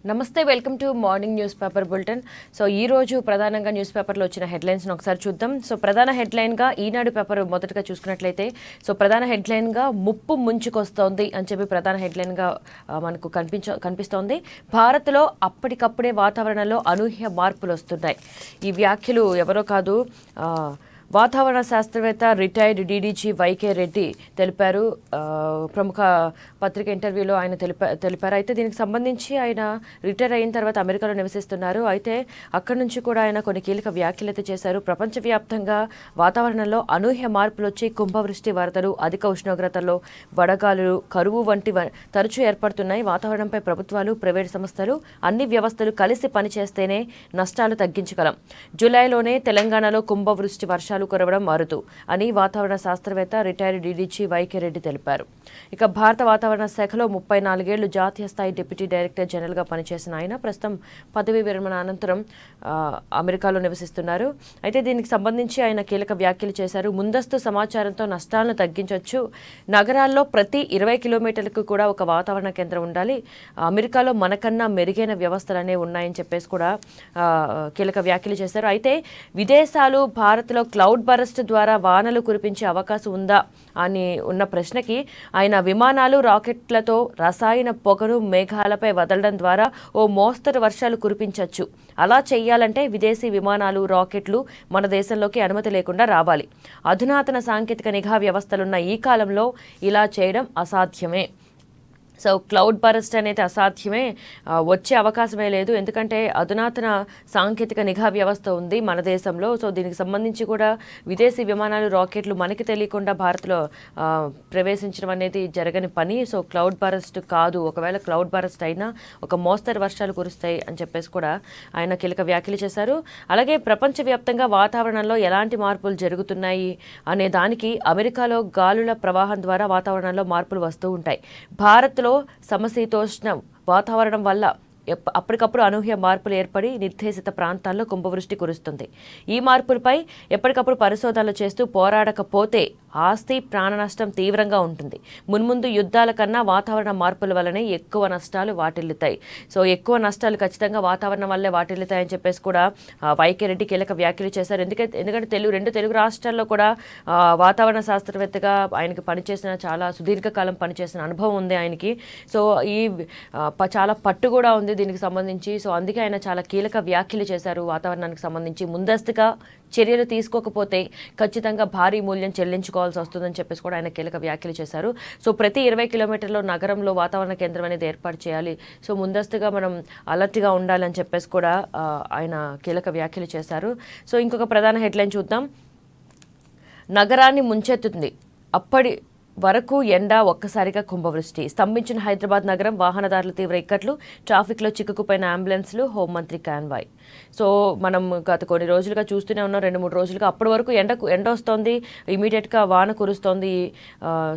నమస్తే, welcome to morning news paper bulletin. So ఈ రోజు ప్రధానంగా న్యూస్ పేపర్లో వచ్చిన హెడ్లైన్స్ని ఒకసారి చూద్దాం. సో ప్రధాన హెడ్లైన్గా ఈనాడు పేపర్ మొదటగా చూసుకున్నట్లయితే సో ప్రధాన హెడ్లైన్గా ముప్పు ముంచుకొస్తోంది అని చెప్పి ప్రధాన హెడ్లైన్గా మనకు కనిపిస్తోంది. భారత్లో అప్పటికప్పుడే వాతావరణంలో అనూహ్య మార్పులు వస్తున్నాయి. ఈ వ్యాఖ్యలు ఎవరో కాదు, వాతావరణ శాస్త్రవేత్త రిటైర్డ్ డీడీజీ వైకే రెడ్డి తెలిపారు. ప్రముఖ పత్రిక ఇంటర్వ్యూలో ఆయన తెలిపారు. అయితే దీనికి సంబంధించి ఆయన రిటైర్ అయిన తర్వాత అమెరికాలో నివసిస్తున్నారు. అయితే అక్కడి నుంచి కూడా ఆయన కొన్ని కీలక వ్యాఖ్యలు అయితే చేశారు. ప్రపంచవ్యాప్తంగా వాతావరణంలో అనూహ్య మార్పులు వచ్చి కుంభవృష్టి, వరదలు, అధిక ఉష్ణోగ్రతల్లో వడగాలులు, కరువు వంటి తరచూ ఏర్పడుతున్నాయి. వాతావరణంపై ప్రభుత్వాలు, ప్రైవేటు సంస్థలు, అన్ని వ్యవస్థలు కలిసి పనిచేస్తేనే నష్టాలు తగ్గించగలం. జూలైలోనే తెలంగాణలో కుంభవృష్టి వర్షాలు కురవడం అరుదు అని వాతావరణ శాస్త్రవేత్త రిటైర్డ్ డీడీజీ వైకే రెడ్డి తెలిపారు. ఇక భారత వాతావరణ శాఖలో 34 ఏళ్లు జాతీయ స్థాయి డిప్యూటీ డైరెక్టర్ జనరల్గా పనిచేసిన ఆయన ప్రస్తుతం పదవీ విరమణ అనంతరం అమెరికాలో నివసిస్తున్నారు. అయితే దీనికి సంబంధించి ఆయన కీలక వ్యాఖ్యలు చేశారు. ముందస్తు సమాచారంతో నష్టాలను తగ్గించవచ్చు. నగరాల్లో ప్రతి 20 కిలోమీటర్లకు కూడా ఒక వాతావరణ కేంద్రం ఉండాలి. అమెరికాలో మనకన్నా మెరుగైన వ్యవస్థలనే ఉన్నాయని చెప్పేసి కూడా కీలక వ్యాఖ్యలు చేశారు. అయితే విదేశాలు భారత్లో క్లౌడ్ బరస్ట్ ద్వారా వానలు కురిపించే అవకాశం ఉందా అని ఉన్న ప్రశ్నకి ఆయన విమానాలు, రాకెట్లతో రసాయన పొగను మేఘాలపై వదలడం ద్వారా ఓ మోస్తరు వర్షాలు కురిపించవచ్చు. అలా చేయాలంటే విదేశీ విమానాలు, రాకెట్లు మన దేశంలోకి అనుమతి లేకుండా రావాలి. అధునాతన సాంకేతిక నిఘా వ్యవస్థలున్న ఈ కాలంలో ఇలా చేయడం అసాధ్యమే. సో క్లౌడ్ బరస్ట్ అనేది అసాధ్యమే, వచ్చే అవకాశమే లేదు. ఎందుకంటే అధునాతన సాంకేతిక నిఘా వ్యవస్థ ఉంది మన దేశంలో. సో దీనికి సంబంధించి కూడా విదేశీ విమానాలు, రాకెట్లు మనకి తెలియకుండా భారత్లో ప్రవేశించడం అనేది జరగని పని. సో క్లౌడ్ బరస్ట్ కాదు, ఒకవేళ క్లౌడ్ బరస్ట్ అయినా ఒక మోస్తరు వర్షాలు కురుస్తాయి అని చెప్పేసి కూడా ఆయన కీలక వ్యాఖ్యలు చేశారు. అలాగే ప్రపంచవ్యాప్తంగా వాతావరణంలో ఎలాంటి మార్పులు జరుగుతున్నాయి అనే దానికి అమెరికాలో గాలుల ప్రవాహం ద్వారా వాతావరణంలో మార్పులు వస్తూ ఉంటాయి. భారత్లో సమశీతోష్ణ వాతావరణం వల్ల అప్పటికప్పుడు అనూహ్య మార్పులు ఏర్పడి నిర్దేశిత ప్రాంతాల్లో కుంభవృష్టి కురుస్తుంది. ఈ మార్పులపై ఎప్పటికప్పుడు పరిశోధనలు చేస్తూ పోరాడకపోతే ఆస్తి, ప్రాణ నష్టం తీవ్రంగా ఉంటుంది. మున్ముందు యుద్ధాల కన్నా వాతావరణ మార్పుల వల్లనే ఎక్కువ నష్టాలు వాటిల్లుతాయి. సో ఎక్కువ నష్టాలు ఖచ్చితంగా వాతావరణం వల్లే వాటిల్లుతాయని చెప్పేసి కూడా వైకే రెడ్డి కీలక వ్యాఖ్యలు చేశారు. ఎందుకంటే రెండు తెలుగు రాష్ట్రాల్లో కూడా వాతావరణ శాస్త్రవేత్తగా ఆయనకి పనిచేసిన, చాలా సుదీర్ఘకాలం పనిచేసిన అనుభవం ఉంది ఆయనకి. సో ఈ చాలా పట్టు కూడా ఉంది దీనికి సంబంధించి. సో అందుకే ఆయన చాలా కీలక వ్యాఖ్యలు చేశారు. వాతావరణానికి సంబంధించి ముందస్తుగా చర్యలు తీసుకోకపోతే ఖచ్చితంగా భారీ మూల్యం చెల్లించుకోవాల్సి వస్తుందని చెప్పేసి కూడా ఆయన కీలక వ్యాఖ్యలు చేశారు. సో ప్రతి 20 కిలోమీటర్ల నగరంలో వాతావరణ కేంద్రం అనేది ఏర్పాటు చేయాలి. సో ముందస్తుగా మనం అలర్ట్గా ఉండాలని చెప్పేసి కూడా ఆయన కీలక వ్యాఖ్యలు చేశారు. సో ఇంకొక ప్రధాన హెడ్లైన్ చూద్దాం. నగరాన్ని ముంచెత్తుతుంది అప్పటి వరకు ఎండ, ఒక్కసారిగా కుంభవృష్టి. స్తంభించిన హైదరాబాద్ నగరం, వాహనదారుల తీవ్ర ఇక్కట్లు, ట్రాఫిక్లో చిక్కుకుపోయిన అంబులెన్స్లు, హోంమంత్రి కాన్వాయ్. సో మనం గత కొన్ని రోజులుగా చూస్తూనే ఉన్నాం, 2-3 రోజులుగా. అప్పటి వరకు ఎండ వస్తోంది, ఇమీడియట్గా వాన కురుస్తోంది.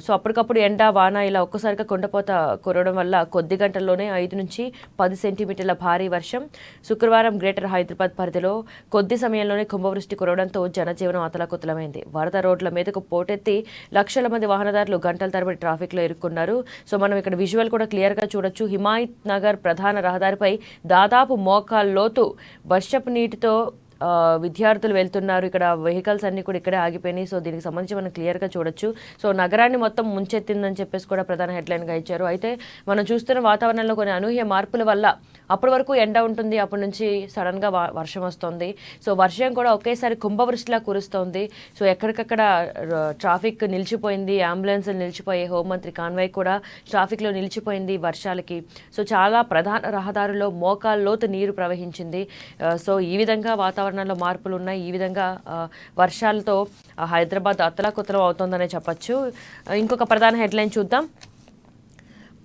సో అప్పటికప్పుడు ఎండ, వాన ఇలా ఒక్కసారిగా కుండపోత కురవడం వల్ల కొద్ది గంటల్లోనే 5 నుంచి 10 సెంటీమీటర్ల భారీ వర్షం. శుక్రవారం గ్రేటర్ హైదరాబాద్ పరిధిలో కొద్ది సమయంలోనే కుంభవృష్టి కురవడంతో జనజీవనం అతలాకుతలమైంది. వరద రోడ్ల మీదకు పోటెత్తి లక్షల మంది వాహనదారులు గంటల తరబడి ట్రాఫిక్లో ఇరుక్కున్నారు. సో మనం ఇక్కడ విజువల్ కూడా క్లియర్గా చూడొచ్చు. హిమాయత్ నగర్ ప్రధాన రహదారిపై దాదాపు మోకాల్లోతు వర్షపు నీటితో విద్యార్థులు వెళ్తున్నారు. ఇక్కడ వెహికల్స్ అన్ని కూడా ఇక్కడే ఆగిపోయినాయి. సో దీనికి సంబంధించి మనం క్లియర్గా చూడొచ్చు. సో నగరాన్ని మొత్తం ముంచెత్తిందని చెప్పేసి కూడా ప్రధాన హెడ్లైన్గా ఇచ్చారు. అయితే మనం చూస్తున్న వాతావరణంలో కొన్ని అనూహ్య మార్పుల వల్ల అప్పటి వరకు ఎండ ఉంటుంది, అప్పటి నుంచి సడన్గా వర్షం వస్తుంది. సో వర్షం కూడా ఒకేసారి కుంభవృష్టిలా కురుస్తోంది. సో ఎక్కడికక్కడ ట్రాఫిక్ నిలిచిపోయింది, అంబులెన్స్లు నిలిచిపోయి, హోంమంత్రి కాన్వాయ్ కూడా ట్రాఫిక్లో నిలిచిపోయింది వర్షాలకి. సో చాలా ప్రధాన రహదారుల్లో మోకాల్లోతు నీరు ప్రవహించింది. సో ఈ విధంగా వాతావరణంలో మార్పులు ఉన్నాయి. ఈ విధంగా వర్షాలతో హైదరాబాద్ అతలాకుతలం అవుతోందనే చెప్పచ్చు. ఇంకొక ప్రధాన హెడ్లైన్ చూద్దాం.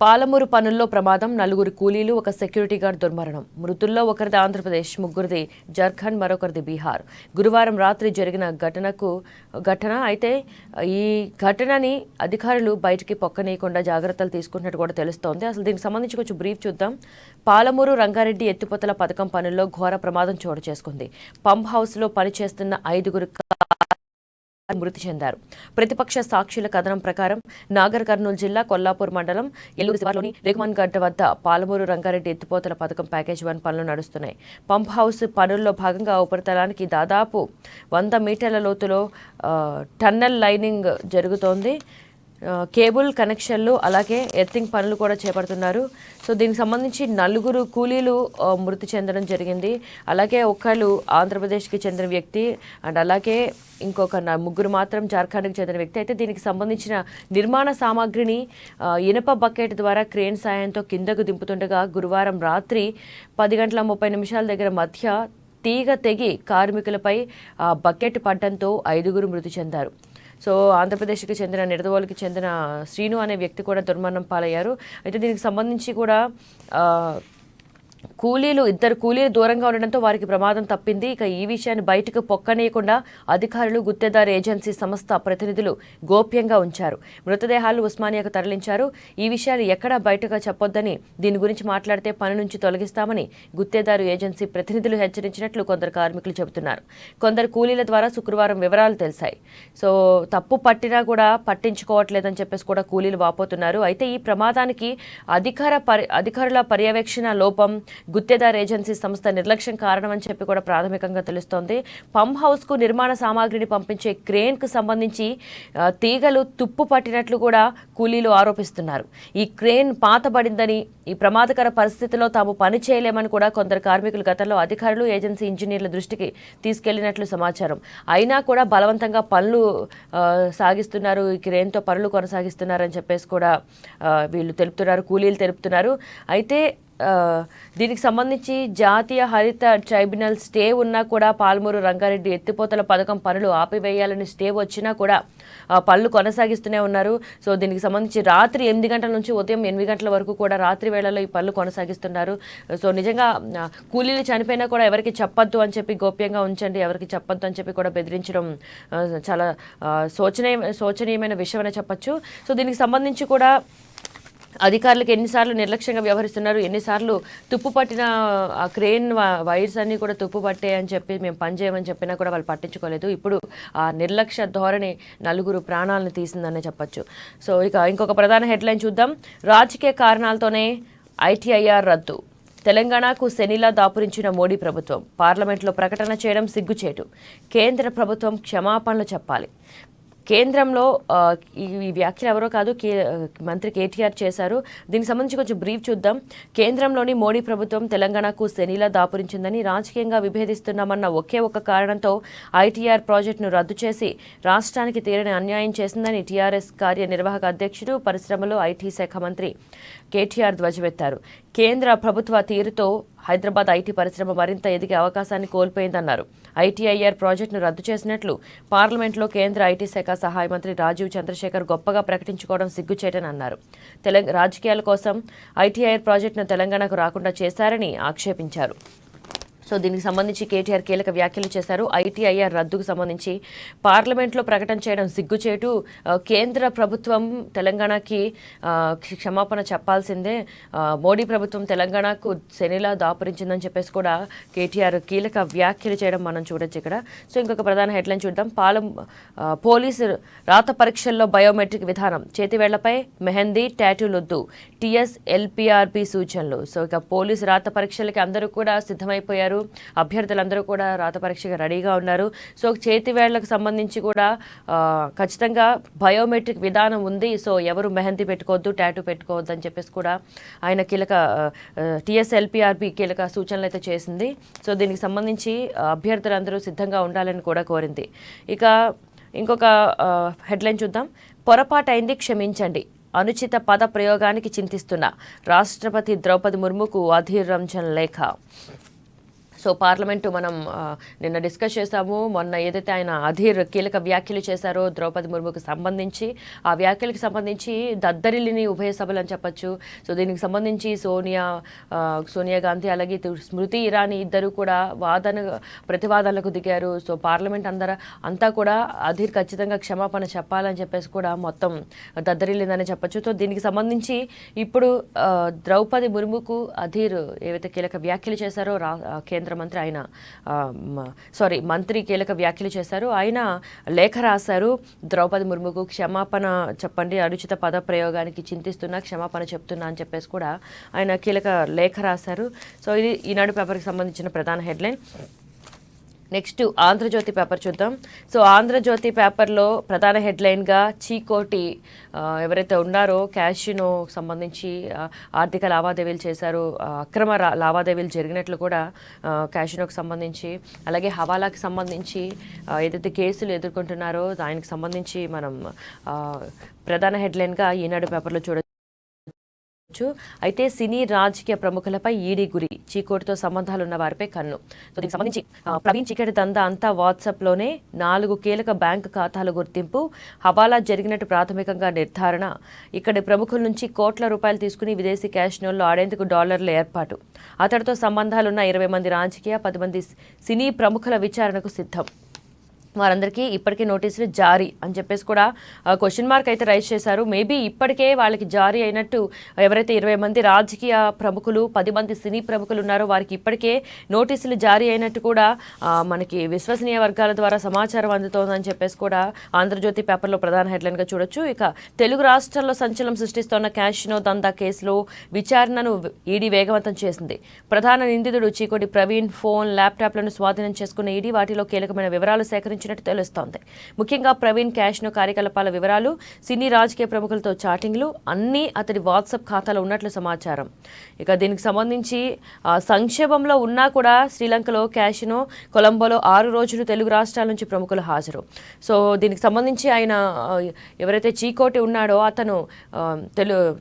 పాలమూరు పనుల్లో ప్రమాదం, 4 కూలీలు, ఒక సెక్యూరిటీ గార్డ్ దుర్మరణం. మృతుల్లో ఒకరిది ఆంధ్రప్రదేశ్, ముగ్గురిది జార్ఖండ్, మరొకరిది బీహార్. గురువారం రాత్రి జరిగిన ఘటన. అయితే ఈ ఘటనని అధికారులు బయటికి పొక్కనీయకుండా జాగ్రత్తలు తీసుకుంటున్నట్టు కూడా తెలుస్తోంది. అసలు దీనికి సంబంధించి కొంచెం బ్రీఫ్ చూద్దాం. పాలమూరు రంగారెడ్డి ఎత్తిపోతల పథకం పనుల్లో ఘోర ప్రమాదం చోటు చేసుకుంది. పంప్ హౌస్లో పనిచేస్తున్న 5 మృతి చెందారు. ప్రతిపక్ష సాక్షుల కథనం ప్రకారం నాగర్ కర్నూలు జిల్లా కొల్లాపూర్ మండలం ఎల్లూరు శివార్లోని రేగుమాన్ గడ్డ వద్ద పాలమూరు రంగారెడ్డి ఎత్తిపోతల పథకం ప్యాకేజ్ 1 పనులు నడుస్తున్నాయి. పంప్ హౌస్ పనుల్లో భాగంగా ఉపరితలానికి దాదాపు 100 మీటర్ల లోతులో టన్నెల్ లైనింగ్ జరుగుతోంది. కేబుల్ కనెక్షన్లు అలాగే ఎర్తింగ్ పనులు కూడా చేపడుతున్నారు. సో దీనికి సంబంధించి 4 కూలీలు మృతి చెందడం జరిగింది. అలాగే ఒకళ్ళు ఆంధ్రప్రదేశ్కి చెందిన వ్యక్తి అండ్ అలాగే ఇంకొక 3 మాత్రం జార్ఖండ్కి చెందిన వ్యక్తి. అయితే దీనికి సంబంధించిన నిర్మాణ సామాగ్రిని ఇనప బకెట్ ద్వారా క్రేన్ సాయంతో కిందకు దింపుతుండగా గురువారం రాత్రి 10:30 దగ్గర మధ్య తీగ తెగి కార్మికులపై బకెట్ పడడంతో 5 మృతి చెందారు. సో ఆంధ్రప్రదేశ్కి చెందిన నిడదవోలుకి చెందిన శ్రీను అనే వ్యక్తి కూడా దుర్మరణం పాలయ్యారు. అయితే దీనికి సంబంధించి కూడా ఇద్దరు కూలీలు దూరంగా ఉండడంతో వారికి ప్రమాదం తప్పింది. ఇక ఈ విషయాన్ని బయటకు పొక్కనీయకుండా అధికారులు గుత్తేదారు ఏజెన్సీ సంస్థ ప్రతినిధులు గోప్యంగా ఉంచారు. మృతదేహాలు ఉస్మానియాకు తరలించారు. ఈ విషయాలు ఎక్కడా బయటగా చెప్పొద్దని, దీని గురించి మాట్లాడితే పని నుంచి తొలగిస్తామని గుత్తేదారు ఏజెన్సీ ప్రతినిధులు హెచ్చరించినట్లు కొందరు కార్మికులు చెబుతున్నారు. కొందరు కూలీల ద్వారా శుక్రవారం వివరాలు తెలిసాయి. సో తప్పు పట్టినా కూడా పట్టించుకోవట్లేదని చెప్పేసి కూడా కూలీలు వాపోతున్నారు. అయితే ఈ ప్రమాదానికి అధికారుల పర్యవేక్షణ లోపం, గుత్తేదార్ ఏజెన్సీ సంస్థ నిర్లక్ష్యం కారణమని చెప్పి కూడా ప్రాథమికంగా తెలుస్తోంది. పంప్ హౌస్కు నిర్మాణ సామాగ్రిని పంపించే క్రేన్కు సంబంధించి తీగలు తుప్పు పట్టినట్లు కూడా కూలీలు ఆరోపిస్తున్నారు. ఈ క్రేన్ పాతబడిందని, ఈ ప్రమాదకర పరిస్థితిలో తాము పని చేయలేమని కూడా కొందరు కార్మికులు గతంలో అధికారులు ఏజెన్సీ ఇంజనీర్ల దృష్టికి తీసుకెళ్లినట్లు సమాచారం. అయినా కూడా బలవంతంగా పనులు సాగిస్తున్నారు, ఈ క్రేన్తో పనులు కొనసాగిస్తున్నారని చెప్పేసి కూడా వీళ్ళు తెలుపుతున్నారు, కూలీలు తెలుపుతున్నారు. అయితే దీనికి సంబంధించి జాతీయ హరిత ట్రైబ్యునల్ స్టే ఉన్నా కూడా పాలమూరు రంగారెడ్డి ఎత్తిపోతల పథకం పనులు ఆపివేయాలని స్టే వచ్చినా కూడా పనులు కొనసాగిస్తూనే ఉన్నారు. సో దీనికి సంబంధించి రాత్రి 8 గంటల నుంచి ఉదయం 8 గంటల వరకు కూడా రాత్రి వేళల్లో ఈ పనులు కొనసాగిస్తున్నారు. సో నిజంగా కూలీలు చనిపోయినా కూడా ఎవరికి చెప్పొద్దు అని చెప్పి, గోప్యంగా ఉంచండి, ఎవరికి చెప్పొద్దు అని చెప్పి కూడా బెదిరించడం చాలా శోచనీయమైన విషయం అనే చెప్పచ్చు. సో దీనికి సంబంధించి కూడా అధికారులకు ఎన్నిసార్లు నిర్లక్ష్యంగా వ్యవహరిస్తున్నారు, ఎన్నిసార్లు తుప్పు పట్టిన ఆ క్రేన్ వైర్స్ అన్నీ కూడా తుప్పు పట్టే అని చెప్పి మేము పనిచేయమని చెప్పినా కూడా వాళ్ళు పట్టించుకోలేదు. ఇప్పుడు ఆ నిర్లక్ష్య ధోరణి 4 ప్రాణాలను తీసిందనే చెప్పచ్చు. సో ఇంకొక ప్రధాన హెడ్లైన్ చూద్దాం. రాజకీయ కారణాలతోనే ఐటీఐఆర్ రద్దు. తెలంగాణకు శనిలా దాపురించిన మోడీ ప్రభుత్వం. పార్లమెంట్లో ప్రకటన చేయడం సిగ్గుచేటు. కేంద్ర ప్రభుత్వం క్షమాపణలు చెప్పాలి. కేంద్రంలో ఈ వ్యాఖ్యలు ఎవరో కాదు, మంత్రి కేటీఆర్ చేశారు. దీనికి సంబంధించి కొంచెం బ్రీఫ్ చూద్దాం. కేంద్రంలోని మోడీ ప్రభుత్వం తెలంగాణకు శనిలా దాపురించిందని, రాజకీయంగా విభేదిస్తున్నామన్న ఒకే ఒక కారణంతో ఐటీఆర్ ప్రాజెక్టును రద్దు చేసి రాష్ట్రానికి తీరని అన్యాయం చేసిందని టీఆర్ఎస్ కార్యనిర్వాహక అధ్యక్షుడు, పరిశ్రమలు, ఐటీ శాఖ మంత్రి కేటీఆర్ ధ్వజమెత్తారు. కేంద్ర ప్రభుత్వ తీరుతో హైదరాబాద్ ఐటీ పరిశ్రమ మరింత ఎదిగే అవకాశాన్ని కోల్పోయిందన్నారు. ఐటీఐఆర్ ప్రాజెక్టును రద్దు చేసినట్లు పార్లమెంట్లో కేంద్ర ఐటీ శాఖ సహాయ మంత్రి రాజీవ్ చంద్రశేఖర్ గొప్పగా ప్రకటించుకోవడం సిగ్గుచేటని అన్నారు. రాజకీయాల కోసం ఐటీఐఆర్ ప్రాజెక్టును తెలంగాణకు రాకుండా చేశారని ఆక్షేపించారు. సో దీనికి సంబంధించి కేటీఆర్ కీలక వ్యాఖ్యలు చేశారు. ఐటీఐఆర్ రద్దుకు సంబంధించి పార్లమెంట్లో ప్రకటన చేయడం సిగ్గుచేటు. కేంద్ర ప్రభుత్వం తెలంగాణకి క్షమాపణ చెప్పాల్సిందే. మోడీ ప్రభుత్వం తెలంగాణకు శనిలా దాపురించిందని చెప్పేసి కూడా కేటీఆర్ కీలక వ్యాఖ్యలు చేయడం మనం చూడొచ్చు ఇక్కడ. సో ఇంకొక ప్రధాన హెడ్లైన్ చూద్దాం. పోలీసు రాత పరీక్షల్లో బయోమెట్రిక్ విధానం. చేతివేళ్లపై మెహందీ, టాటూలొద్దు. టీఎస్ ఎల్పీఆర్బీ సూచనలు. సో పోలీసు రాత పరీక్షలకి అందరూ కూడా సిద్ధమైపోయారు. అభ్యర్థులందరూ కూడా రాత పరీక్షగా రెడీగా ఉన్నారు. సో చేతివేళ్లకు సంబంధించి కూడా ఖచ్చితంగా బయోమెట్రిక్ విధానం ఉంది. సో ఎవరు మెహందీ పెట్టుకోవద్దు, టాటూ పెట్టుకోవద్దు అని చెప్పేసి కూడా ఆయన టీఎస్ఎల్పీఆర్బీ కీలక సూచనలు అయితే చేసింది. సో దీనికి సంబంధించి అభ్యర్థులందరూ సిద్ధంగా ఉండాలని కూడా కోరింది. ఇక ఇంకొక హెడ్లైన్ చూద్దాం. పొరపాటైంది, క్షమించండి. అనుచిత పద ప్రయోగానికి చింతిస్తున్న రాష్ట్రపతి ద్రౌపది ముర్ముకు అధీర్ రంజన్ లేఖ. సో పార్లమెంటు మనం నిన్న డిస్కస్ చేశాము. మొన్న ఏదైతే ఆయన అధీర్ కీలక వ్యాఖ్యలు చేశారో ద్రౌపది ముర్ముకు సంబంధించి, ఆ వ్యాఖ్యలకు సంబంధించి దద్దరిల్లిని ఉభయ సభలు అని చెప్పచ్చు. సో దీనికి సంబంధించి సోనియా గాంధీ అలాగే స్మృతి ఇరానీ ఇద్దరు కూడా ప్రతివాదనలకు దిగారు. సో పార్లమెంట్ అంతా కూడా అధీర్ ఖచ్చితంగా క్షమాపణ చెప్పాలని చెప్పేసి కూడా మొత్తం దద్దరిల్లిందని చెప్పచ్చు. సో దీనికి సంబంధించి ఇప్పుడు ద్రౌపది ముర్ముకు అధీర్ ఏవైతే కీలక వ్యాఖ్యలు చేశారో కేంద్ర కేంద్ర మంత్రి ఆయన మంత్రి కీలక వ్యాఖ్యలు చేశారు. ఆయన లేఖ రాశారు. ద్రౌపది ముర్ముకు క్షమాపణ చెప్పండి, అనుచిత పద ప్రయోగానికి చింతిస్తున్నా, క్షమాపణ చెప్తున్నా అని చెప్పేసి కూడా ఆయన కీలక లేఖ రాశారు. సో ఇది ఈనాడు పేపర్కి సంబంధించిన ప్రధాన హెడ్లైన్. నెక్స్ట్ ఆంధ్రజ్యోతి పేపర్ చూద్దాం. సో ఆంధ్రజ్యోతి పేపర్లో ప్రధాన హెడ్లైన్గా చీకోటి ఎవరైతే ఉన్నారో క్యాషినో సంబంధించి ఆర్థిక లావాదేవీలు చేశారు, అక్రమ లావాదేవీలు జరిగినట్లు కూడా క్యాషినోకి సంబంధించి, అలాగే హవాలాకి సంబంధించి ఏదైతే కేసులు ఎదుర్కొంటున్నారో దానికి సంబంధించి మనం ప్రధాన హెడ్లైన్గా ఈనాడు పేపర్లో చూడొచ్చు. అయితే సినీ రాజకీయ ప్రముఖులపై ఈడీ గురి, చీకోటితో సంబంధాలు ఉన్న వారిపై కన్ను. సో దీనికి సంబంధించి ప్రవీణ్ చికెట్ దందా అంతా వాట్సాప్లోనే, 4 కీలక బ్యాంకు ఖాతాల గుర్తింపు, హవాలా జరిగినట్టు ప్రాథమికంగా నిర్ధారణ, ఇక్కడి ప్రముఖుల నుంచి కోట్ల రూపాయలు తీసుకుని విదేశీ క్యాషినోల్లో ఆడేందుకు డాలర్ల ఏర్పాటు, అతడితో సంబంధాలున్న 20 మంది రాజకీయ 10 మంది సినీ ప్రముఖుల విచారణకు సిద్ధం. వారందరికీ ఇప్పటికే నోటీసులు జారీ అని చెప్పేసి కూడా క్వశ్చన్ మార్క్ అయితే రైజ్ చేశారు. మేబీ ఇప్పటికే వాళ్ళకి జారీ అయినట్టు ఎవరైతే 20 మంది రాజకీయ ప్రముఖులు 10 మంది సినీ ప్రముఖులు ఉన్నారో వారికి ఇప్పటికే నోటీసులు జారీ అయినట్టు కూడా మనకి విశ్వసనీయ వర్గాల ద్వారా సమాచారం అందుతోందని చెప్పేసి కూడా ఆంధ్రజ్యోతి పేపర్లో ప్రధాన హెడ్లైన్గా చూడొచ్చు. ఇక తెలుగు రాష్ట్రాల్లో సంచలనం సృష్టిస్తోన్న క్యాషినో దందా కేసులో విచారణను ఈడీ వేగవంతం చేసింది. ప్రధాన నిందితుడు చీకోటి ప్రవీణ్ ఫోన్, ల్యాప్టాప్లను స్వాధీనం చేసుకున్న ఈడీ వాటిలో కీలకమైన వివరాలు సేకరించి తెలుస్తోంది. ముఖ్యంగా ప్రవీణ్ క్యాషినో కార్యకలాపాల వివరాలు, సినీ రాజకీయ ప్రముఖులతో చాటింగ్లు అన్నీ అతడి వాట్సాప్ ఖాతాలో ఉన్నట్లు సమాచారం. ఇక దీనికి సంబంధించి సంక్షేమంలో ఉన్నా కూడా శ్రీలంకలో క్యాషినో, కొలంబోలో 6 రోజులు తెలుగు రాష్ట్రాల నుంచి ప్రముఖులు హాజరు. సో దీనికి సంబంధించి ఆయన ఎవరైతే చీకోటి ఉన్నాడో అతను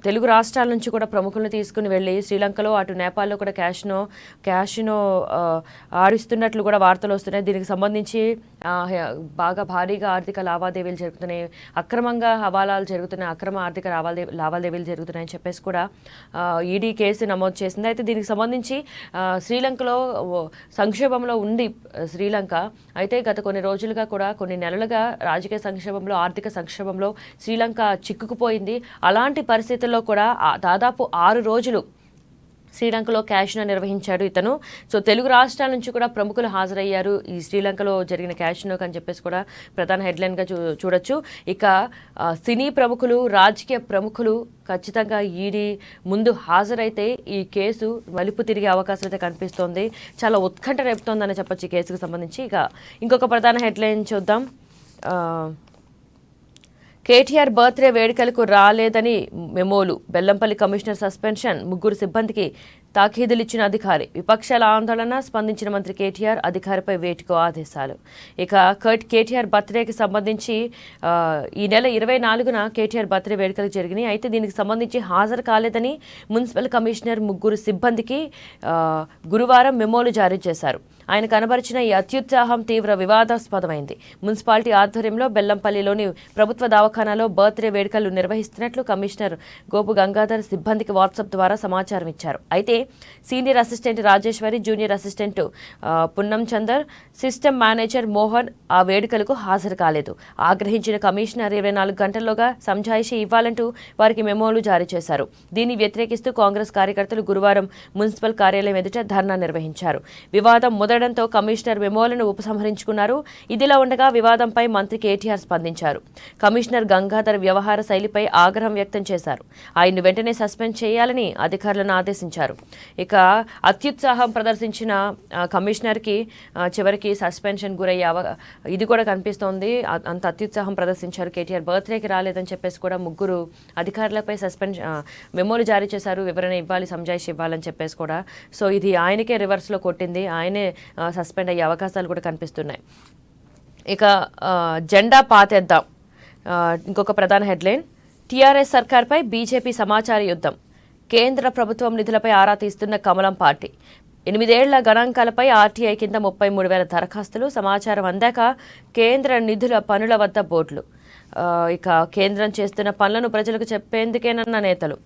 తెలుగు రాష్ట్రాల నుంచి కూడా ప్రముఖులను తీసుకుని వెళ్ళి శ్రీలంకలో అటు నేపాల్లో కూడా క్యాషినో ఆడిస్తున్నట్లు కూడా వార్తలు వస్తున్నాయి. దీనికి సంబంధించి బాగా భారీగా ఆర్థిక లావాదేవీలు జరుగుతున్నాయి, అక్రమంగా హవాలాలు జరుగుతున్నాయి, అక్రమ ఆర్థిక లావాదేవీలు జరుగుతున్నాయని చెప్పేసి కూడా ఈడీ కేసు నమోదు చేసింది. అయితే దీనికి సంబంధించి శ్రీలంకలో సంక్షోభంలో ఉంది శ్రీలంక. అయితే గత కొన్ని రోజులుగా కూడా కొన్ని నెలలుగా రాజకీయ సంక్షోభంలో, ఆర్థిక సంక్షోభంలో శ్రీలంక చిక్కుకుపోయింది. అలాంటి పరిస్థితుల్లో కూడా దాదాపు 6 రోజులు శ్రీలంకలో క్యాషినో నిర్వహించాడు ఇతను. సో తెలుగు రాష్ట్రాల నుంచి కూడా ప్రముఖులు హాజరయ్యారు ఈ శ్రీలంకలో జరిగిన క్యాషినోకి అని చెప్పేసి కూడా ప్రధాన హెడ్లైన్గా చూడొచ్చు. ఇక సినీ ప్రముఖులు, రాజకీయ ప్రముఖులు ఖచ్చితంగా ఈడీ ముందు హాజరైతే ఈ కేసు మలుపు తిరిగే అవకాశం అయితే కనిపిస్తోంది. చాలా ఉత్కంఠ రేపుతోందని చెప్పొచ్చు ఈ కేసుకు సంబంధించి. ఇక ఇంకొక ప్రధాన హెడ్లైన్ చూద్దాం. కేటీఆర్ బర్త్డే వేడుకలకు రాలేదని మెమోలు, బెల్లంపల్లి కమిషనర్ సస్పెన్షన్, 3 సిబ్బందికి తాకీదులిచ్చిన అధికారి, విపక్షాల ఆందోళన, స్పందించిన మంత్రి కేటీఆర్, అధికారిపై వేటుకు ఆదేశాలు. ఇక కేటీఆర్ బర్త్డేకి సంబంధించి ఈ నెల 24న కేటీఆర్ బర్త్డే వేడుకలు జరిగినాయి. అయితే దీనికి సంబంధించి హాజరు కాలేదని మున్సిపల్ కమిషనర్ 3 సిబ్బందికి గురువారం మెమోలు జారీ చేశారు. ఆయన కనబరిచిన ఈ అత్యుత్సాహం తీవ్ర వివాదాస్పదమైంది. మున్సిపాలిటీ ఆధ్వర్యంలో బెల్లంపల్లిలోని ప్రభుత్వ దవాఖానాలో బర్త్డే వేడుకలు నిర్వహిస్తున్నట్లు కమిషనర్ గోపు గంగాధర్ సిబ్బందికి వాట్సాప్ ద్వారా సమాచారం ఇచ్చారు. అయితే senior assistant Rajeswari, junior assistant Punnam Chandar, system manager Mohan ఆ వేడుకలకు హాజరు కాలేదు. ఆగ్రహించిన కమిషనర్ 24 గంటల్లోగా సంజాయిషి ఇవ్వాలంటూ వారికి మెమోలు జారీ చేశారు. దీన్ని వ్యతిరేకిస్తూ కాంగ్రెస్ కార్యకర్తలు గురువారం మున్సిపల్ కార్యాలయం ఎదుట ధర్నా నిర్వహించారు. వివాదం ముదడంతో కమిషనర్ మెమోలను ఉపసంహరించుకున్నారు. ఇదిలా ఉండగా వివాదంపై మంత్రి కేటీఆర్ స్పందించారు. కమిషనర్ గంగాధర్ వ్యవహార శైలిపై ఆగ్రహం వ్యక్తం చేశారు. ఆయన్ను వెంటనే సస్పెండ్ చేయాలని అధికారులను ఆదేశించారు. ఇక అత్యుత్సాహం ప్రదర్శించిన కమిషనర్కి చివరికి సస్పెన్షన్ గురయ్యే ఇది కూడా కనిపిస్తోంది. అంత అత్యుత్సాహం ప్రదర్శించారు. కేటీఆర్ బర్త్డేకి రాలేదని చెప్పేసి కూడా 3 అధికారులపై మెమోలు జారీ చేశారు. వివరణ ఇవ్వాలి, సంజాయిషి ఇవ్వాలని చెప్పేసి కూడా. సో ఇది ఆయనకే రివర్స్లో కొట్టింది. ఆయనే సస్పెండ్ అయ్యే అవకాశాలు కూడా కనిపిస్తున్నాయి. ఇక జెండా పాతేద్దాం ఇంకొక ప్రధాన హెడ్లైన్. టీఆర్ఎస్ సర్కార్పై బీజేపీ సమాచార యుద్ధం, కేంద్ర ప్రభుత్వం నిధులపై ఆరా తీస్తున్న కమలం పార్టీ. 8 ఏళ్ల గణాంకాలపై ఆర్టీఐ కింద 33,000 దరఖాస్తులు, సమాచారం అందాక కేంద్ర నిధుల పనుల వద్ద బోర్డులు. ఇక కేంద్రం చేస్తున్న పనులను ప్రజలకు చెప్పేందుకేనన్న నేతలు.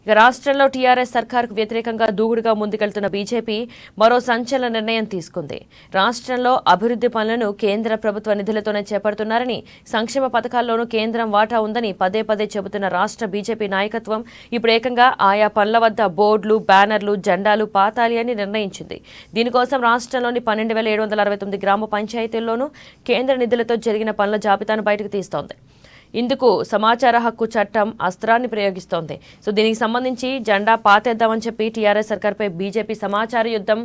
ఇక రాష్ట్రంలో టీఆర్ఎస్ సర్కార్కు వ్యతిరేకంగా దూకుడుగా ముందుకెళ్తున్న బీజేపీ మరో సంచలన నిర్ణయం తీసుకుంది. రాష్ట్రంలో అభివృద్ధి పనులను కేంద్ర ప్రభుత్వ నిధులతోనే చేపడుతున్నారని, సంక్షేమ పథకాల్లోనూ కేంద్రం వాటా ఉందని పదే పదే చెబుతున్న రాష్ట్ర బీజేపీ నాయకత్వం ఇప్పుడు ఏకంగా ఆయా పనుల వద్ద బోర్డులు, బ్యానర్లు, జెండాలు పాతాలి అని నిర్ణయించింది. దీనికోసం రాష్ట్రంలోని 12,769 గ్రామ పంచాయతీల్లోనూ కేంద్ర నిధులతో జరిగిన పనుల జాబితాను బయటకు తీస్తోంది. ఇందుకు సమాచార హక్కు చట్టం అస్త్రాన్ని ప్రయోగిస్తోంది. సో దీనికి సంబంధించి జెండా పాతేద్దామని చెప్పి టీఆర్ఎస్ సర్కార్పై బీజేపీ సమాచార యుద్ధం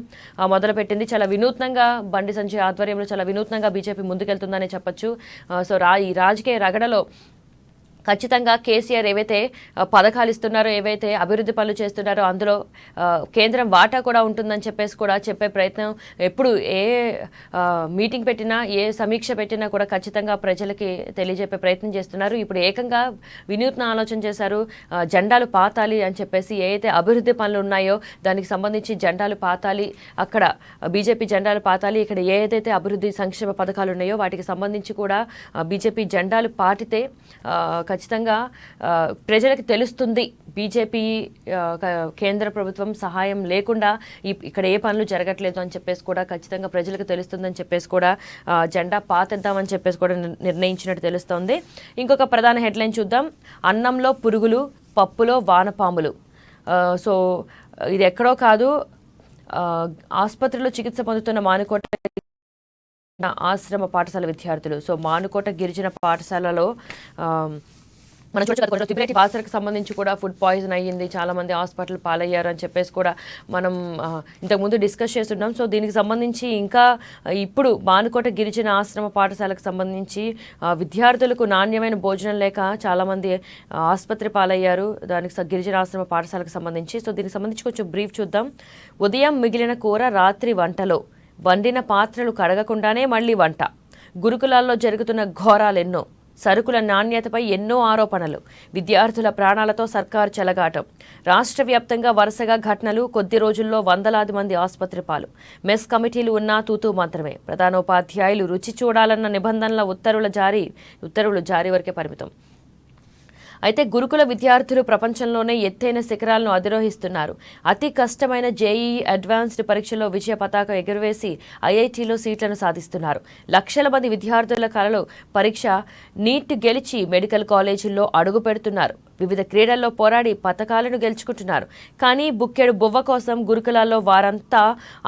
మొదలుపెట్టింది. చాలా వినూత్నంగా బండి సంజయ్ ఆధ్వర్యంలో చాలా వినూత్నంగా బీజేపీ ముందుకెళ్తుందనే చెప్పొచ్చు. సో ఈ రాజకీయ రగడలో ఖచ్చితంగా కేసీఆర్ ఏవైతే పథకాలు ఇస్తున్నారో, ఏవైతే అభివృద్ధి పనులు చేస్తున్నారో అందులో కేంద్రం వాటా కూడా ఉంటుందని చెప్పేసి కూడా చెప్పే ప్రయత్నం ఎప్పుడు ఏ మీటింగ్ పెట్టినా, ఏ సమీక్ష పెట్టినా కూడా ఖచ్చితంగా ప్రజలకి తెలియజెప్పే ప్రయత్నం చేస్తున్నారు. ఇప్పుడు ఏకంగా వినూత్న ఆలోచన చేశారు. జెండాలు పాతాలి అని చెప్పేసి ఏదైతే అభివృద్ధి పనులు ఉన్నాయో దానికి సంబంధించి జెండాలు పాతాలి, అక్కడ బీజేపీ జెండాలు పాతాలి, ఇక్కడ ఏదైతే అభివృద్ధి సంక్షేమ పథకాలు ఉన్నాయో వాటికి సంబంధించి కూడా బీజేపీ జెండాలు పాటితే ఖచ్చితంగా ప్రజలకు తెలుస్తుంది బీజేపీ కేంద్ర ప్రభుత్వం సహాయం లేకుండా ఇక్కడ ఏ పనులు జరగట్లేదు అని చెప్పేసి కూడా ఖచ్చితంగా ప్రజలకు తెలుస్తుందని చెప్పేసి కూడా జెండా పాతేద్దామని చెప్పేసి కూడా నిర్ణయించినట్టు తెలుస్తోంది. ఇంకొక ప్రధాన హెడ్లైన్ చూద్దాం. అన్నంలో పురుగులు, పప్పులో వానపాములు. సో ఇది ఎక్కడో కాదు, ఆసుపత్రిలో చికిత్స పొందుతున్న మానుకోట ఆశ్రమ పాఠశాల విద్యార్థులు. సో మానుకోట గిరిజన పాఠశాలలో మనం చూడొచ్చు తిబిరేటి భాషలకు సంబంధించి కూడా ఫుడ్ పాయిజన్ అయ్యింది, చాలామంది హాస్పిటల్ పాలయ్యారు అని చెప్పేసి కూడా మనం ఇంతకుముందు డిస్కస్ చేస్తున్నాం. సో దీనికి సంబంధించి ఇంకా ఇప్పుడు మానుకోట గిరిజన ఆశ్రమ పాఠశాలకు సంబంధించి విద్యార్థులకు నాణ్యమైన భోజనం లేక చాలామంది ఆసుపత్రి పాలయ్యారు, దానికి గిరిజన ఆశ్రమ పాఠశాలకు సంబంధించి. సో దీనికి సంబంధించి కొంచెం బ్రీఫ్ చూద్దాం. ఉదయం మిగిలిన కూర రాత్రి వంటలో, వండిన పాత్రలు కడగకుండానే మళ్లీ వంట, గురుకులాల్లో జరుగుతున్న ఘోరాలెన్నో, సరుకుల నాణ్యతపై ఎన్నో ఆరోపణలు, విద్యార్థుల ప్రాణాలతో సర్కారు చెలగాటం, రాష్ట్ర వ్యాప్తంగా వరుసగా ఘటనలు, కొద్ది రోజుల్లో వందలాది మంది ఆసుపత్రి పాలు, మెస్ కమిటీలు ఉన్నా తూతూ మాత్రమే, ప్రధానోపాధ్యాయులు రుచి చూడాలన్న నిబంధనల ఉత్తర్వులు జారీ వరకే పరిమితం. అయితే గురుకుల విద్యార్థులు ప్రపంచంలోనే ఎత్తైన శిఖరాలను అధిరోహిస్తున్నారు. అతి కష్టమైన జేఈఈ అడ్వాన్స్డ్ పరీక్షలో విజయ పతాకం ఎగురవేసి ఐఐటీలో సీట్లను సాధిస్తున్నారు. లక్షల మంది విద్యార్థుల కలలో పరీక్ష నీట్ గెలిచి మెడికల్ కాలేజీల్లో అడుగు పెడుతున్నారు. వివిధ క్రీడల్లో పోరాడి పతకాలను గెలుచుకుంటున్నారు. కానీ బుక్కెడు బువ్వ కోసం గురుకులాల్లో వారంతా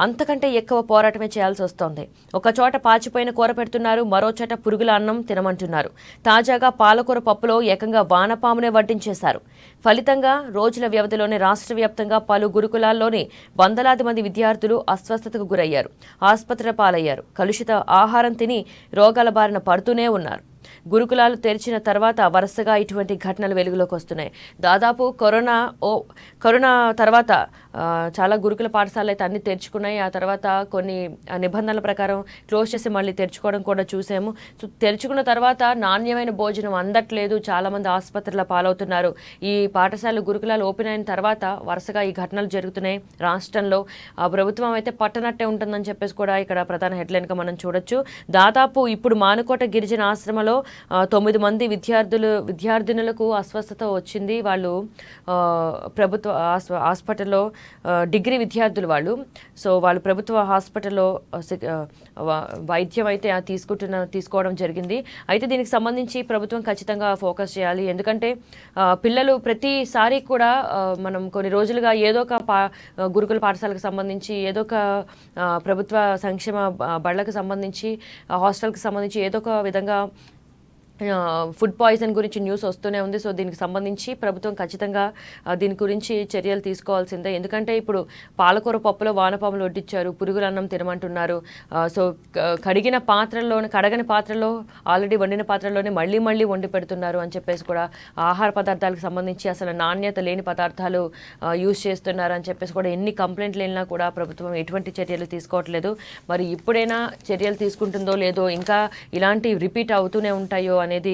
అంతకంటే ఎక్కువ పోరాటమే చేయాల్సి వస్తోంది. ఒక చోట పాచిపోయిన కూర పెడుతున్నారు, మరో చోట పురుగుల అన్నం తినమంటున్నారు. తాజాగా పాలకూర పప్పులో ఏకంగా వానపామునే వడ్డించేశారు. ఫలితంగా రోజుల వ్యవధిలోనే రాష్ట్ర వ్యాప్తంగా పలు గురుకులాల్లోని వందలాది మంది విద్యార్థులు అస్వస్థతకు గురయ్యారు, ఆసుపత్రుల పాలయ్యారు. కలుషిత ఆహారం తిని రోగాల బారిన పడుతూనే ఉన్నారు. గురుకులాలు తెరిచిన తర్వాత వరుసగా ఇటువంటి ఘటనలు వెలుగులోకి వస్తున్నాయి. దాదాపు కరోనా తర్వాత చాలా గురుకుల పాఠశాలలు అయితే అన్ని తెరుచుకున్నాయి. ఆ తర్వాత కొన్ని నిబంధనల ప్రకారం క్లోజ్ చేసి మళ్ళీ తెరుచుకోవడం కూడా చూసాము. సో తెరుచుకున్న తర్వాత నాణ్యమైన భోజనం అందట్లేదు, చాలామంది ఆసుపత్రుల పాలవుతున్నారు. ఈ పాఠశాలలు గురుకులాలు ఓపెన్ అయిన తర్వాత వరుసగా ఈ ఘటనలు జరుగుతున్నాయి. రాష్ట్రంలో ప్రభుత్వం అయితే పట్టనట్టే ఉంటుందని చెప్పేసి కూడా ఇక్కడ ప్రధాన హెడ్లైన్గా మనం చూడొచ్చు. దాదాపు ఇప్పుడు మానుకోట గిరిజన ఆశ్రమలో 9 మంది విద్యార్థినులకు అస్వస్థత వచ్చింది. వాళ్ళు ప్రభుత్వ హాస్పిటల్లో డిగ్రీ విద్యార్థులు వాళ్ళు. సో వాళ్ళు ప్రభుత్వ హాస్పిటల్లో వైద్యం అయితే తీసుకోవడం జరిగింది. అయితే దీనికి సంబంధించి ప్రభుత్వం ఖచ్చితంగా ఫోకస్ చేయాలి. ఎందుకంటే పిల్లలు ప్రతిసారి కూడా మనం కొన్ని రోజులుగా ఏదో ఒక గురుకుల పాఠశాలకు సంబంధించి, ఏదో ఒక ప్రభుత్వ సంక్షేమ బళ్ళకు సంబంధించి, హాస్టల్కి సంబంధించి ఏదో ఒక విధంగా ఫుడ్ పాయిజన్ గురించి న్యూస్ వస్తూనే ఉంది. సో దీనికి సంబంధించి ప్రభుత్వం ఖచ్చితంగా దీని గురించి చర్యలు తీసుకోవాల్సిందే. ఎందుకంటే ఇప్పుడు పాలకూర పప్పులో వానపాములు వడ్డించారు, పురుగుల అన్నం తినమంటున్నారు. సో కడగని పాత్రలో ఆల్రెడీ వండిన పాత్రలోనే మళ్ళీ వండి పెడుతున్నారు అని చెప్పేసి కూడా ఆహార పదార్థాలకు సంబంధించి అసలు నాణ్యత లేని పదార్థాలు యూజ్ చేస్తున్నారు అని చెప్పేసి కూడా ఎన్ని కంప్లైంట్లు వెళ్ళినా కూడా ప్రభుత్వం ఎటువంటి చర్యలు తీసుకోవట్లేదు. మరి ఇప్పుడైనా చర్యలు తీసుకుంటుందో లేదో, ఇంకా ఇలాంటి రిపీట్ అవుతూనే ఉంటాయో అనేది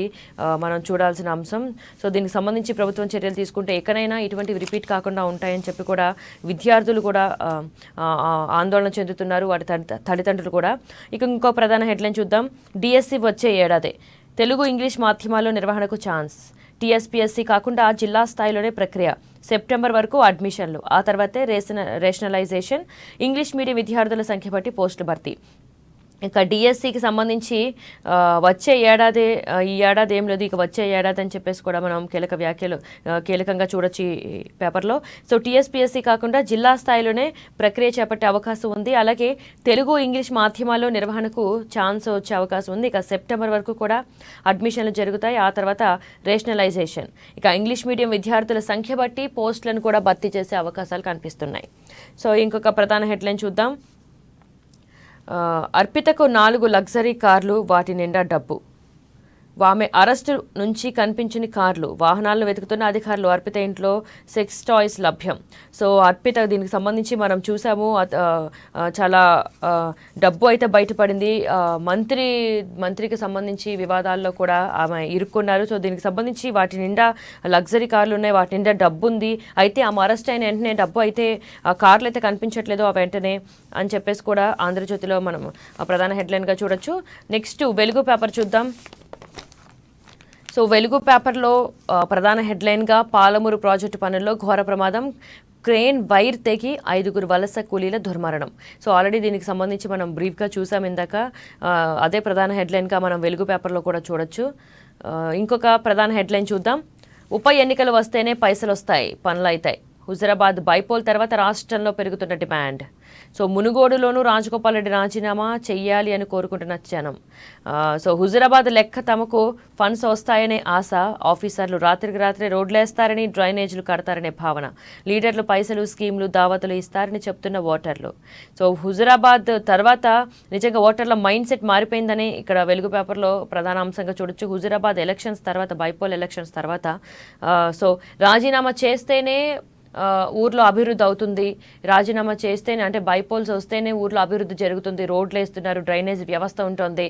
మనం చూడాల్సిన అంశం. సో దీనికి సంబంధించి ప్రభుత్వం చర్యలు తీసుకుంటే ఎక్కడైనా ఇటువంటివి రిపీట్ కాకుండా ఉంటాయని చెప్పి కూడా విద్యార్థులు కూడా ఆందోళన చెందుతున్నారు, వాటి తల్లిదండ్రులు కూడా. ఇంకో ప్రధాన హెడ్లైన్ చూద్దాం. డిఎస్సి వచ్చే ఏడాదే తెలుగు ఇంగ్లీష్ మాధ్యమాల్లో నిర్వహణకు ఛాన్స్. టీఎస్పీఎస్సీ కాకుండా జిల్లా స్థాయిలోనే ప్రక్రియ. సెప్టెంబర్ వరకు అడ్మిషన్లు, ఆ తర్వాతే రేషనలైజేషన్. ఇంగ్లీష్ మీడియం విద్యార్థుల సంఖ్య బట్టి పోస్టులు భర్తీ. ఇక డిఎస్సికి సంబంధించి వచ్చే ఏడాది, ఈ ఏడాది ఏం లేదు, ఇక వచ్చే ఏడాది అని చెప్పేసి కూడా మనం కీలక వ్యాఖ్యలు కీలకంగా చూడొచ్చు ఈ పేపర్లో. సో టీఎస్పీఎస్సీ కాకుండా జిల్లా స్థాయిలోనే ప్రక్రియ చేపట్టే అవకాశం ఉంది. అలాగే తెలుగు ఇంగ్లీష్ మాధ్యమాల్లో నిర్వహణకు ఛాన్స్ వచ్చే అవకాశం ఉంది. ఇక సెప్టెంబర్ వరకు కూడా అడ్మిషన్లు జరుగుతాయి, ఆ తర్వాత రేషనలైజేషన్. ఇక ఇంగ్లీష్ మీడియం విద్యార్థుల సంఖ్య బట్టి పోస్టులను కూడా భర్తీ చేసే అవకాశాలు కనిపిస్తున్నాయి. సో ఇంకొక ప్రధాన హెడ్లైన్ చూద్దాం. అర్పితకు 4 లగ్జరీ కార్లు, వాటి నిండా డబ్బు. ఆమె అరెస్టు నుంచి కనిపించిన కార్లు, వాహనాలను వెతుకుతున్న అధికారులు. అర్పిత ఇంట్లో సెక్స్ టాయ్స్ లభ్యం. సో అర్పిత, దీనికి సంబంధించి మనం చూసాము, చాలా డబ్బు అయితే బయటపడింది. మంత్రికి సంబంధించి వివాదాల్లో కూడా ఆమె ఇరుక్కున్నారు. సో దీనికి సంబంధించి వాటి నిండా లగ్జరీ కార్లు ఉన్నాయి, వాటి నిండా డబ్బు ఉంది. అయితే ఆమె అరెస్ట్ అయిన వెంటనే డబ్బు అయితే కార్లు అయితే కనిపించట్లేదు ఆ వెంటనే అని చెప్పేసి కూడా ఆంధ్రజ్యోతిలో మనం ప్రధాన హెడ్లైన్గా చూడొచ్చు. నెక్స్ట్ వెలుగు పేపర్ చూద్దాం. సో వెలుగు పేపర్లో ప్రధాన హెడ్లైన్గా పాలమూరు ప్రాజెక్టు పనుల్లో ఘోర ప్రమాదం, క్రేన్ వైర్ తెగి 5 వలస కూలీల దుర్మరణం. సో ఆల్రెడీ దీనికి సంబంధించి మనం బ్రీఫ్గా చూసాం ఇందాక. అదే ప్రధాన హెడ్లైన్గా మనం వెలుగు పేపర్లో కూడా చూడొచ్చు. ఇంకొక ప్రధాన హెడ్లైన్ చూద్దాం. ఉప ఎన్నికలు వస్తేనే పైసలు వస్తాయి, పనులు అవుతాయి. హుజరాబాద్ బైపోల్ తర్వాత రాష్ట్రంలో పెరుగుతున్న డిమాండ్. సో మునుగోడులోనూ రాజగోపాల్ రెడ్డి రాజీనామా చెయ్యాలి అని కోరుకుంటున్న జనం. సో హుజరాబాద్ లెక్క తమకు ఫండ్స్ వస్తాయనే ఆశ. ఆఫీసర్లు రాత్రికి రాత్రే రోడ్లేస్తారని, డ్రైనేజీలు కడతారనే భావన. లీడర్లు పైసలు, స్కీములు, దావతులు ఇస్తారని చెప్తున్న ఓటర్లు. సో హుజరాబాద్ తర్వాత నిజంగా ఓటర్ల మైండ్ సెట్ మారిపోయిందని ఇక్కడ వెలుగు పేపర్లో ప్రధాన అంశంగా చూడొచ్చు. హుజరాబాద్ ఎలక్షన్స్ తర్వాత, బైపోల్ ఎలక్షన్స్ తర్వాత సో రాజీనామా చేస్తేనే ఊర్లో అభివృద్ధి అవుతుంది, రాజీనామా చేస్తేనే అంటే బైపోల్స్ వస్తేనే ఊర్లో అభివృద్ధి జరుగుతుంది, రోడ్లు వేస్తున్నారు, డ్రైనేజ్ వ్యవస్థ ఉంటుంది,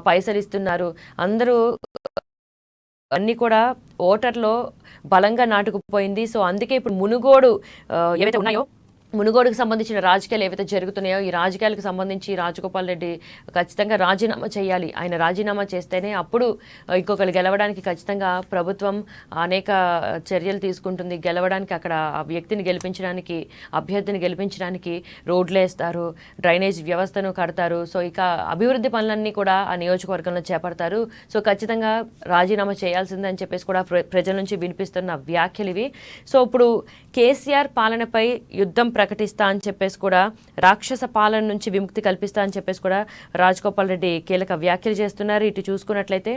పైసలు ఇస్తున్నారు, అందరూ అన్నీ కూడా ఓటర్లో బలంగా నాటుకుపోయింది. సో అందుకే ఇప్పుడు మునుగోడు ఏవైతే ఉన్నాయో, మునుగోడుకు సంబంధించిన రాజకీయాలు ఏవైతే జరుగుతున్నాయో, ఈ రాజకీయాలకు సంబంధించి రాజగోపాల్ రెడ్డి ఖచ్చితంగా రాజీనామా చేయాలి. ఆయన రాజీనామా చేస్తేనే అప్పుడు ఇంకొకరు గెలవడానికి ఖచ్చితంగా ప్రభుత్వం అనేక చర్యలు తీసుకుంటుంది. గెలవడానికి అక్కడ ఆ వ్యక్తిని గెలిపించడానికి, అభ్యర్థిని గెలిపించడానికి రోడ్లు వేస్తారు, డ్రైనేజ్ వ్యవస్థను కడతారు. సో ఇక అభివృద్ధి పనులన్నీ కూడా ఆ నియోజకవర్గంలో చేపడతారు. సో ఖచ్చితంగా రాజీనామా చేయాల్సిందని చెప్పేసి కూడా ప్రజల నుంచి వినిపిస్తున్న వ్యాఖ్యలు ఇవి. సో ఇప్పుడు కేసీఆర్ పాలనపై యుద్ధం ప్రకటిస్తా అని చెప్పేసి కూడా, రాక్షస పాలన నుంచి విముక్తి కల్పిస్తా అని చెప్పేసి కూడా రాజగోపాల్ రెడ్డి కీలక వ్యాఖ్యలు చేస్తున్నారు. ఇటు చూసుకున్నట్లయితే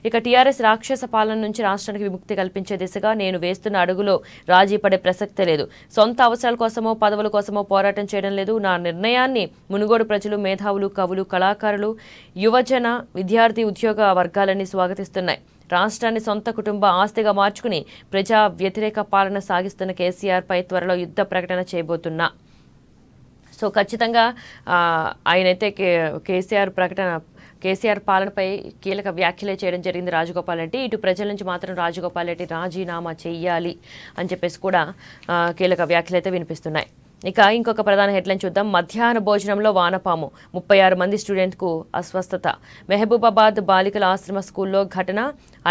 ఇక టీఆర్ఎస్ రాక్షస పాలన నుంచి రాష్ట్రానికి విముక్తి కల్పించే దిశగా నేను వేస్తున్న అడుగులో రాజీ పడే ప్రసక్తే లేదు. సొంత అవసరాల కోసమో పదవుల కోసమో పోరాటం చేయడం లేదు. నా నిర్ణయాన్ని మునుగోడు ప్రజలు, మేధావులు, కవులు, కళాకారులు, యువజన, విద్యార్థి, ఉద్యోగ వర్గాలన్నీ స్వాగతిస్తున్నాయి. రాష్ట్రాన్ని సొంత కుటుంబ ఆస్తిగా మార్చుకుని ప్రజా వ్యతిరేక పాలన సాగిస్తున్న కేసీఆర్పై త్వరలో యుద్ధ ప్రకటన చేయబోతున్నా. సో ఖచ్చితంగా ఆయనైతే కేసీఆర్ పాలనపై కీలక వ్యాఖ్యలే చేయడం జరిగింది రాజగోపాల్ రెడ్డి. ఇటు ప్రజల నుంచి మాత్రం రాజగోపాల్ రెడ్డి రాజీనామా చెయ్యాలి అని చెప్పేసి కూడా కీలక వ్యాఖ్యలు అయితే వినిపిస్తున్నాయి. ఇక ఇంకొక ప్రధాన హెడ్లైన్ చూద్దాం. మధ్యాహ్న భోజనంలో వానపాము, 36 మంది స్టూడెంట్కు అస్వస్థత. మెహబూబాబాద్ బాలికల ఆశ్రమ స్కూల్లో ఘటన.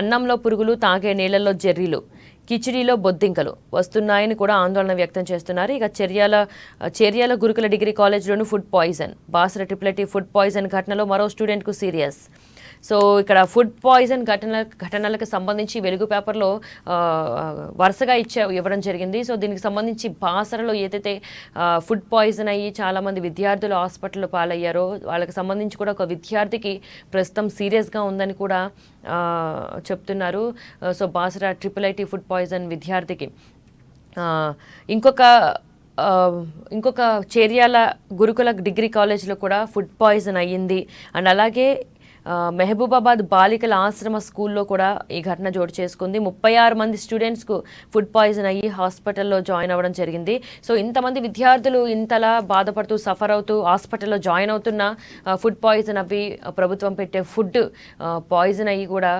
అన్నంలో పురుగులు, తాగే నీళ్లలో జెర్రీలు, కిచిడీలో బొద్దింకలు వస్తున్నాయని కూడా ఆందోళన వ్యక్తం చేస్తున్నారు. ఇక చర్యాల గురుకుల డిగ్రీ కాలేజ్లోనూ food poison. Basara triple food poison ఘటనలో మరో స్టూడెంట్కు సీరియస్. సో ఇక్కడ ఫుడ్ పాయిజన్ ఘటనలకు సంబంధించి వెలుగు పేపర్లో వరుసగా ఇవ్వడం జరిగింది. సో దీనికి సంబంధించి బాసరలో ఏదైతే ఫుడ్ పాయిజన్ అయ్యి చాలామంది విద్యార్థులు హాస్పిటల్లో పాలయ్యారో, వాళ్ళకి సంబంధించి కూడా ఒక విద్యార్థికి ప్రస్తుతం సీరియస్గా ఉందని కూడా చెప్తున్నారు. So Basara triple food poison విద్యార్థికి. ఇంకొక చర్యాల గురుకుల డిగ్రీ కాలేజ్లో కూడా ఫుడ్ పాయిజన్ అయ్యింది. అండ్ అలాగే మెహబూబాబాద్ బాలికల ఆశ్రమ స్కూల్లో కూడా ఈ ఘటన చోటు చేసుకుంది. 36 మంది స్టూడెంట్స్కు ఫుడ్ పాయిజన్ అయ్యి హాస్పిటల్లో జాయిన్ అవ్వడం జరిగింది. సో ఇంతమంది విద్యార్థులు ఇంతలా బాధపడుతూ, సఫర్ అవుతూ హాస్పిటల్లో జాయిన్ అవుతున్న ఫుడ్ పాయిజన్ అవి ప్రభుత్వం పెట్టే ఫుడ్ పాయిజన్ అయ్యి కూడా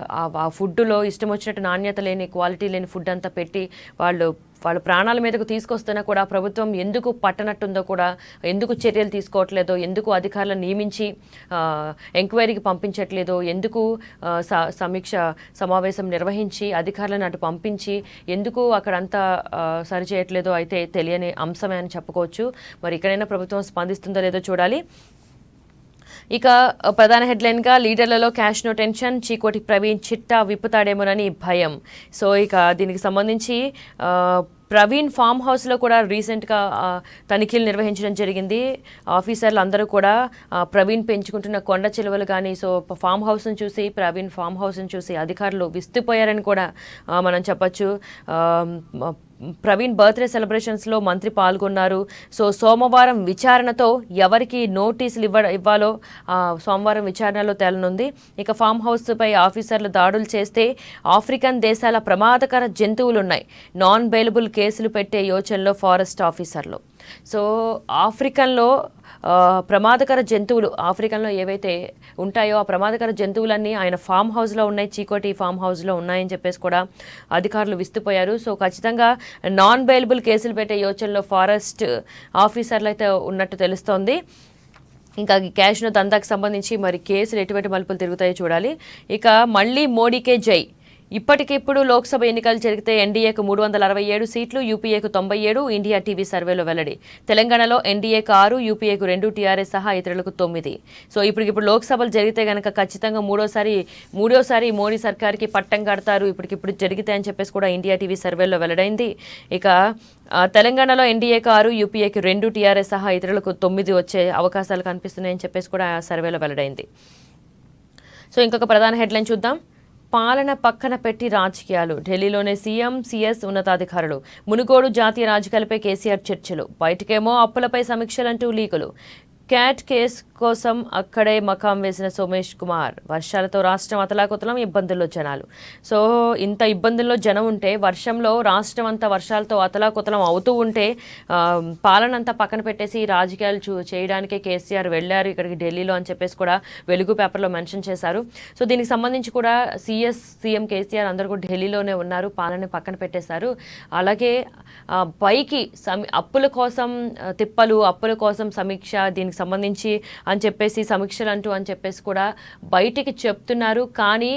ఆ ఫుడ్లో ఇష్టం వచ్చినట్టు నాణ్యత లేని, క్వాలిటీ లేని ఫుడ్ అంతా పెట్టి వాళ్ళు వాళ్ళ ప్రాణాల మీదకు తీసుకొస్తున్నా కూడా ప్రభుత్వం ఎందుకు పట్టనట్టుందో కూడా, ఎందుకు చర్యలు తీసుకోవట్లేదో, ఎందుకు అధికారులను నియమించి ఎంక్వైరీకి పంపించట్లేదో, ఎందుకు సమీక్ష సమావేశం నిర్వహించి అధికారులను అటు పంపించి ఎందుకు అక్కడంతా సరిచేయట్లేదో అయితే తెలియని అంశమే అని చెప్పుకోవచ్చు. మరి ఇక్కడైనా ప్రభుత్వం స్పందిస్తుందో లేదో చూడాలి. ఇక ప్రధాన హెడ్లైన్గా లీడర్లలో cash no tension, Chikoti Praveen చిట్టా విప్పుతాడేమోనని భయం. సో ఇక దీనికి సంబంధించి ప్రవీణ్ ఫామ్ హౌస్లో కూడా రీసెంట్గా తనిఖీలు నిర్వహించడం జరిగింది. ఆఫీసర్లు అందరూ కూడా ప్రవీణ్ పెంచుకుంటున్న కొండ చిలువలు కానీ, సో ఫామ్ హౌస్ను చూసి, ప్రవీణ్ ఫామ్ హౌస్ను చూసి అధికారులు విస్తుపోయారని కూడా మనం చెప్పచ్చు. ప్రవీణ్ బర్త్డే సెలబ్రేషన్స్లో మంత్రి పాల్గొన్నారు. సో సోమవారం విచారణతో ఎవరికి నోటీసులు ఇవ్వాలో సోమవారం విచారణలో తేలనుంది. ఇక ఫామ్ హౌస్పై ఆఫీసర్లు దాడులు చేస్తే ఆఫ్రికన్ దేశాల ప్రమాదకర జంతువులు ఉన్నాయి, నాన్ బెయిలబుల్ కేసులు పెట్టే యోచనలో ఫారెస్ట్ ఆఫీసర్లు. సో ఆఫ్రికన్లో ప్రమాదకర జంతువులు, ఆఫ్రికన్లో ఏవైతే ఉంటాయో ఆ ప్రమాదకర జంతువులన్నీ ఆయన ఫామ్ హౌస్లో ఉన్నాయి, చీకోటి ఫామ్ హౌస్లో ఉన్నాయని చెప్పేసి కూడా అధికారులు విస్తుపోయారు. సో ఖచ్చితంగా నాన్ బెయిలబుల్ కేసులు పెట్టే యోచనలో ఫారెస్ట్ ఆఫీసర్లు అయితే ఉన్నట్టు తెలుస్తోంది. ఇంకా క్యాష్ను దందాకు సంబంధించి మరి కేసులు ఎటువంటి మలుపులు తిరుగుతాయో చూడాలి. ఇక మళ్ళీ మోడీకే జై. ఇప్పటికిప్పుడు లోక్సభ ఎన్నికలు జరిగితే ఎన్డీఏకు 367 సీట్లు, యూపీఏకు 97, ఇండియా టీవీ సర్వేలో వెల్లడి. తెలంగాణలో ఎన్డీఏకు 6, యూపీఏకు 2, టీఆర్ఎస్ సహా ఇతరులకు 9. సో ఇప్పుడు లోక్సభలు జరిగితే కనుక ఖచ్చితంగా మూడోసారి మోడీ సర్కార్కి పట్టం కడతారు ఇప్పటికిప్పుడు జరిగితే అని చెప్పేసి కూడా ఇండియా టీవీ సర్వేలో వెల్లడైంది. ఇక తెలంగాణలో ఎన్డీఏకు 6, యూపీఏకి 2, టీఆర్ఎస్ సహా ఇతరులకు 9 వచ్చే అవకాశాలు కనిపిస్తున్నాయని చెప్పేసి కూడా ఆ సర్వేలో వెల్లడైంది. సో ఇంకొక ప్రధాన హెడ్లైన్ చూద్దాం. పాలన పక్కన పెట్టి రాజకీయాలు, ఢిల్లీలోనే సీఎం, సీఎస్ ఉన్నతాధికారులు. మునుగోడు జాతీయ రాజకీయాలపై కేసీఆర్ చర్చలు, బయటకేమో అప్పులపై సమీక్షలంటూ లీకులు. క్యాట్ కేసు కోసం అక్కడే మకాం వేసిన సోమేష్ కుమార్. వర్షాలతో రాష్ట్రం అతలాకుతలం, ఇబ్బందుల్లో జనాలు. సో ఇంత ఇబ్బందుల్లో జనం ఉంటే, వర్షంలో రాష్ట్రం అంతా వర్షాలతో అతలాకుతలం అవుతూ ఉంటే పాలన అంతా పక్కన పెట్టేసి రాజకీయాలు చేయడానికే కేసీఆర్ వెళ్ళారు ఇక్కడికి ఢిల్లీలో అని చెప్పేసి కూడా వెలుగు పేపర్లో మెన్షన్ చేశారు. సో దీనికి సంబంధించి కూడా సీఎం కేసీఆర్ అందరూ కూడా ఢిల్లీలోనే ఉన్నారు, పాలన పక్కన పెట్టేశారు. అలాగే పైకి అప్పుల కోసం తిప్పలు, అప్పుల కోసం సమీక్ష, దీనికి సంబంధించి అని చెప్పేసి సమీక్షలు అంటూ అని చెప్పేసి కూడా బయటికి చెప్తున్నారు. కానీ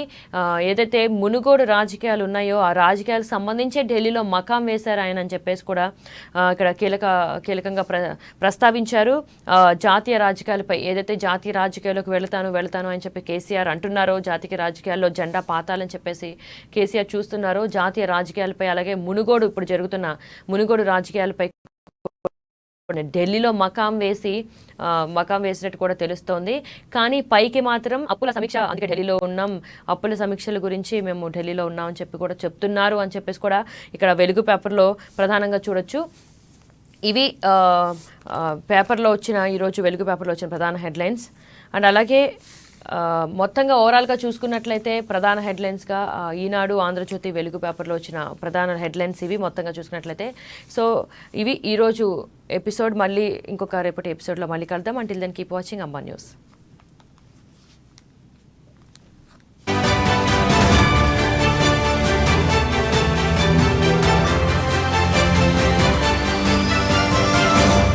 ఏదైతే మునుగోడు రాజకీయాలు ఉన్నాయో ఆ రాజకీయాలకు సంబంధించే ఢిల్లీలో మకాం వేశారు ఆయన అని చెప్పేసి కూడా ఇక్కడ కీలకంగా ప్రస్తావించారు. జాతీయ రాజకీయాలపై ఏదైతే జాతీయ రాజకీయాల్లోకి వెళతాను అని చెప్పి కేసీఆర్ అంటున్నారో, జాతీయ రాజకీయాల్లో జెండా పాతాలని చెప్పేసి కేసీఆర్ చూస్తున్నారో, జాతీయ రాజకీయాలపై అలాగే ఇప్పుడు జరుగుతున్న మునుగోడు రాజకీయాలపై ఢిల్లీలో మకాం వేసినట్టు కూడా తెలుస్తోంది. కానీ పైకి మాత్రం అప్పుల సమీక్ష, అందుకే ఢిల్లీలో ఉన్నాం, అప్పుల సమీక్షల గురించి మేము ఢిల్లీలో ఉన్నామని చెప్పి కూడా చెప్తున్నారు అని చెప్పేసి కూడా ఇక్కడ వెలుగు పేపర్లో ప్రధానంగా చూడొచ్చు. ఇవి పేపర్లో వచ్చిన ఈరోజు వెలుగు పేపర్లో వచ్చిన ప్రధాన హెడ్లైన్స్. అండ్ అలాగే మొత్తంగా ఓవరాల్గా చూసుకున్నట్లయితే ప్రధాన హెడ్లైన్స్గా ఈనాడు, ఆంధ్రజ్యోతి, వెలుగు పేపర్లో వచ్చిన ప్రధాన హెడ్లైన్స్ ఇవి మొత్తంగా చూసుకున్నట్లయితే. సో ఇవి ఈరోజు ఎపిసోడ్. మళ్ళీ ఇంకొక రేపటి ఎపిసోడ్లో మళ్ళీ కలుద్దాం. అంటిల్ దెన్ కీప్ వాచింగ్ అంబా న్యూస్.